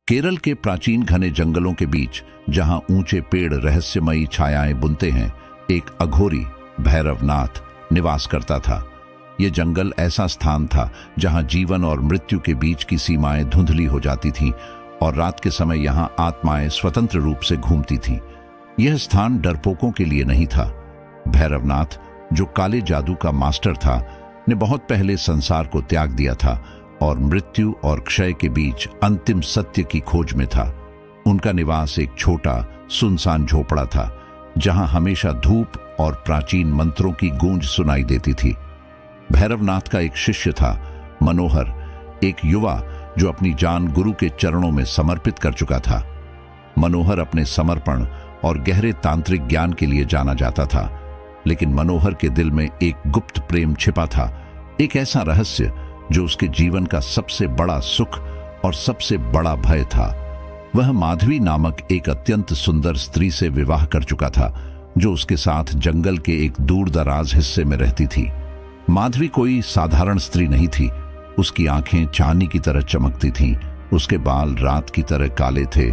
केरल के प्राचीन घने जंगलों के बीच, जहां ऊंचे पेड़ रहस्यमयी छायाएं बुनते हैं, एक अघोरी भैरवनाथ निवास करता था। यह जंगल ऐसा स्थान था जहां जीवन और मृत्यु के बीच की सीमाएं धुंधली हो जाती थीं और रात के समय यहां आत्माएं स्वतंत्र रूप से घूमती थीं। यह स्थान डरपोकों के लिए नहीं था। भैरवनाथ, जो काले जादू का मास्टर था, ने बहुत पहले संसार को त्याग दिया था और मृत्यु और क्षय के बीच अंतिम सत्य की खोज में था। उनका निवास एक छोटा सुनसान झोपड़ा था, जहां हमेशा धूप और प्राचीन मंत्रों की गूंज सुनाई देती थी। भैरवनाथ का एक शिष्य था, मनोहर, एक युवा जो अपनी जान गुरु के चरणों में समर्पित कर चुका था। मनोहर अपने समर्पण और गहरे तांत्रिक ज्ञान के लिए जाना जाता था, लेकिन मनोहर के दिल में एक गुप्त प्रेम छिपा था, एक ऐसा रहस्य जो उसके जीवन का सबसे बड़ा सुख और सबसे बड़ा भय था। वह माधवी नामक एक अत्यंत सुंदर स्त्री से विवाह कर चुका था, जो उसके साथ जंगल के एक दूर दराज हिस्से में रहती थी। माधवी कोई साधारण स्त्री नहीं थी। उसकी आंखें चांदी की तरह चमकती थीं, उसके बाल रात की तरह काले थे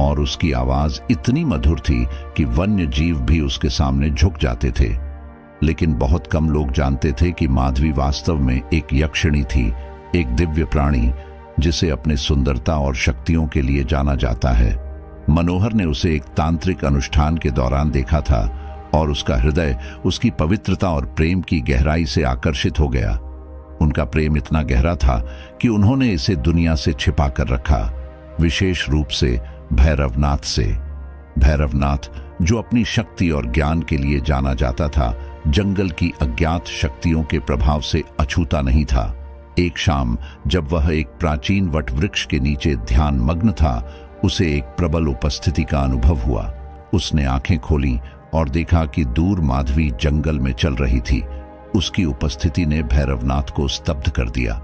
और उसकी आवाज इतनी मधुर थी कि वन्य जीव भी उसके सामने झुक जाते थे। लेकिन बहुत कम लोग जानते थे कि माधवी वास्तव में एक यक्षिणी थी, एक दिव्य प्राणी जिसे अपने सुंदरता और शक्तियों के लिए जाना जाता है। मनोहर ने उसे एक तांत्रिक अनुष्ठान के दौरान देखा था और उसका हृदय उसकी पवित्रता और प्रेम की गहराई से आकर्षित हो गया। उनका प्रेम इतना गहरा था कि उन्होंने इसे दुनिया से छिपा कर रखा, विशेष रूप से भैरवनाथ से। भैरवनाथ, जो अपनी शक्ति और ज्ञान के लिए जाना जाता था, जंगल की अज्ञात शक्तियों के प्रभाव से अछूता नहीं था। एक शाम जब वह एक प्राचीन वटवृक्ष के नीचे ध्यान मग्न था, उसे एक प्रबल उपस्थिति का अनुभव हुआ। उसने आंखें खोलीं और देखा कि दूर माधवी जंगल में चल रही थी। उसकी उपस्थिति ने भैरवनाथ को स्तब्ध कर दिया।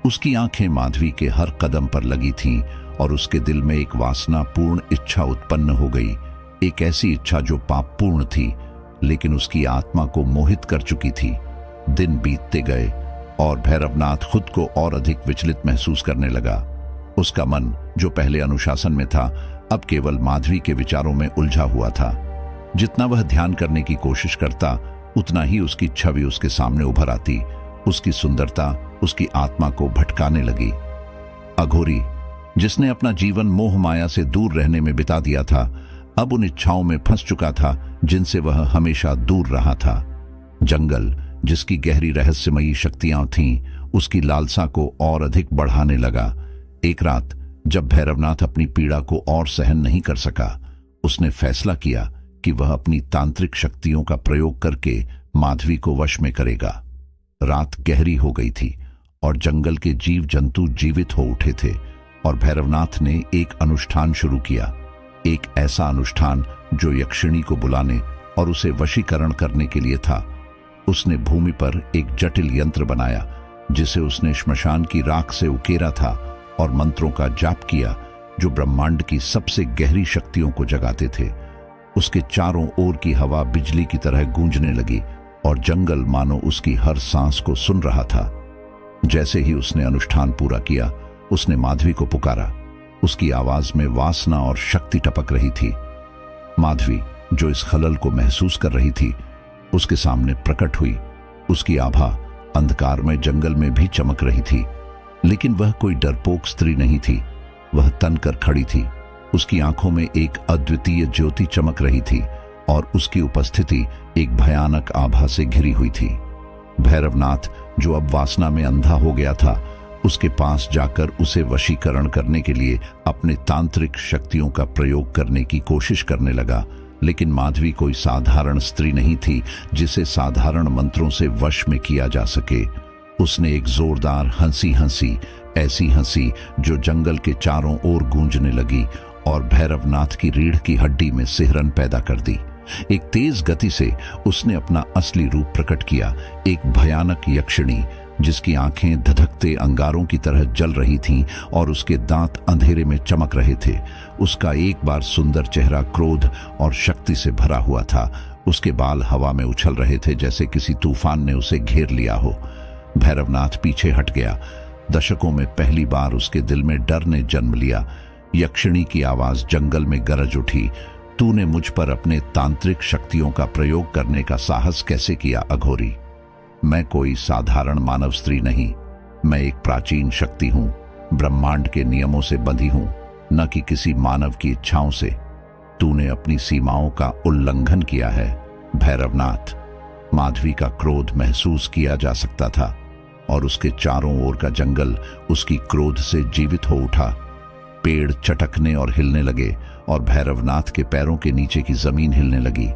उसकी आंखें माधवी के हर कदम पर लगी थीं और उसके दिल में एक वासनापूर्ण इच्छा उत्पन्न हो गई, एक ऐसी इच्छा जो पापपूर्ण थी, लेकिन उसकी आत्मा को मोहित कर चुकी थी। दिन बीतते गए और भैरवनाथ खुद को और अधिक विचलित महसूस करने लगा। उसका मन, जो पहले अनुशासन में था, अब केवल माधवी के विचारों में उलझा हुआ था। जितना वह ध्यान करने की कोशिश करता, उतना ही उसकी छवि उसके सामने उभर आती। उसकी सुंदरता उसकी आत्मा को भटकाने लगी। अघोरी, जिसने अपना जीवन मोह माया से दूर रहने में बिता दिया था, अब उन इच्छाओं में फंस चुका था जिनसे वह हमेशा दूर रहा था। जंगल, जिसकी गहरी रहस्यमयी शक्तियां थीं, उसकी लालसा को और अधिक बढ़ाने लगा। एक रात जब भैरवनाथ अपनी पीड़ा को और सहन नहीं कर सका, उसने फैसला किया कि वह अपनी तांत्रिक शक्तियों का प्रयोग करके माधवी को वश में करेगा। रात गहरी हो गई थी और जंगल के जीव जंतु जीवित हो उठे थे और भैरवनाथ ने एक अनुष्ठान शुरू किया, एक ऐसा अनुष्ठान जो यक्षिणी को बुलाने और उसे वशीकरण करने के लिए था। उसने भूमि पर एक जटिल यंत्र बनाया, जिसे उसने श्मशान की राख से उकेरा था और मंत्रों का जाप किया जो ब्रह्मांड की सबसे गहरी शक्तियों को जगाते थे। उसके चारों ओर की हवा बिजली की तरह गूंजने लगी और जंगल मानो उसकी हर सांस को सुन रहा था। जैसे ही उसने अनुष्ठान पूरा किया, उसने माधवी को पुकारा। उसकी आवाज में वासना और शक्ति टपक रही थी। माधवी, जो इस खलल को महसूस कर रही थी, उसके सामने प्रकट हुई। उसकी आभा अंधकार में जंगल में भी चमक रही थी, लेकिन वह कोई डरपोक स्त्री नहीं थी। वह तनकर खड़ी थी। उसकी आंखों में एक अद्वितीय ज्योति चमक रही थी और उसकी उपस्थिति एक भयानक आभा से घिरी हुई थी। भैरवनाथ, जो अब वासना में अंधा हो गया था, उसके पास जाकर उसे वशीकरण करने के लिए अपने तांत्रिक शक्तियों का प्रयोग करने की कोशिश करने लगा। लेकिन माधवी कोई साधारण स्त्री नहीं थी जिसे साधारण मंत्रों से वश में किया जा सके। उसने एक जोरदार हंसी हंसी, ऐसी हंसी जो जंगल के चारों ओर गूंजने लगी और भैरवनाथ की रीढ़ की हड्डी में सिहरन पैदा कर दी। एक तेज गति से उसने अपना असली रूप प्रकट किया, एक भयानक यक्षिणी जिसकी आंखें धधकते अंगारों की तरह जल रही थीं और उसके दांत अंधेरे में चमक रहे थे। उसका एक बार सुंदर चेहरा क्रोध और शक्ति से भरा हुआ था। उसके बाल हवा में उछल रहे थे जैसे किसी तूफान ने उसे घेर लिया हो। भैरवनाथ पीछे हट गया। दशकों में पहली बार उसके दिल में डर ने जन्म लिया। यक्षिणी की आवाज जंगल में गरज उठी। तूने मुझ पर अपने तांत्रिक शक्तियों का प्रयोग करने का साहस कैसे किया अघोरी? मैं कोई साधारण मानव स्त्री नहीं, मैं एक प्राचीन शक्ति हूं, ब्रह्मांड के नियमों से बंधी हूं, न कि किसी मानव की इच्छाओं से। तूने अपनी सीमाओं का उल्लंघन किया है भैरवनाथ। माधवी का क्रोध महसूस किया जा सकता था और उसके चारों ओर का जंगल उसकी क्रोध से जीवित हो उठा। पेड़ चटकने और हिलने लगे और भैरवनाथ के पैरों के नीचे की जमीन हिलने लगी।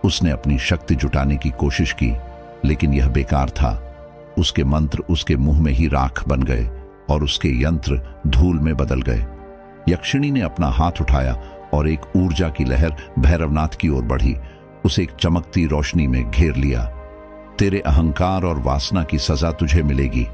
उसने अपनी शक्ति जुटाने की कोशिश की, लेकिन यह बेकार था। उसके मंत्र उसके मुंह में ही राख बन गए और उसके यंत्र धूल में बदल गए। यक्षिणी ने अपना हाथ उठाया और एक ऊर्जा की लहर भैरवनाथ की ओर बढ़ी, उसे एक चमकती रोशनी में घेर लिया। तेरे अहंकार और वासना की सजा तुझे मिलेगी,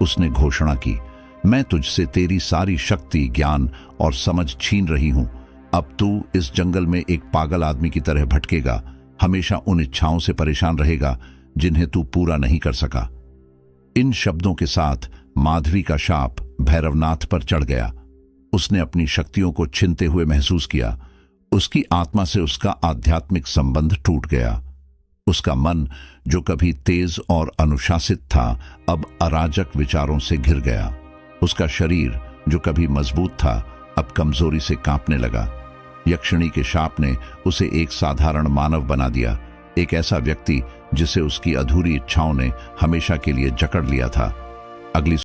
उसने घोषणा की। मैं तुझसे तेरी सारी शक्ति, ज्ञान और समझ छीन रही हूं। अब तू इस जंगल में एक पागल आदमी की तरह भटकेगा, हमेशा उन इच्छाओं से परेशान रहेगा जिन्हें तू पूरा नहीं कर सका। इन शब्दों के साथ माधवी का शाप भैरवनाथ पर चढ़ गया। उसने अपनी शक्तियों को छीनते हुए महसूस किया। उसकी आत्मा से उसका आध्यात्मिक संबंध टूट गया। उसका मन, जो कभी तेज और अनुशासित था, अब अराजक विचारों से घिर गया। उसका शरीर, जो कभी मजबूत था, अब कमजोरी से कांपने लगा। यक्षिणी के शाप ने उसे एक साधारण मानव बना दिया, एक ऐसा व्यक्ति जिसे उसकी अधूरी इच्छाओं ने हमेशा के लिए जकड़ लिया था। अगली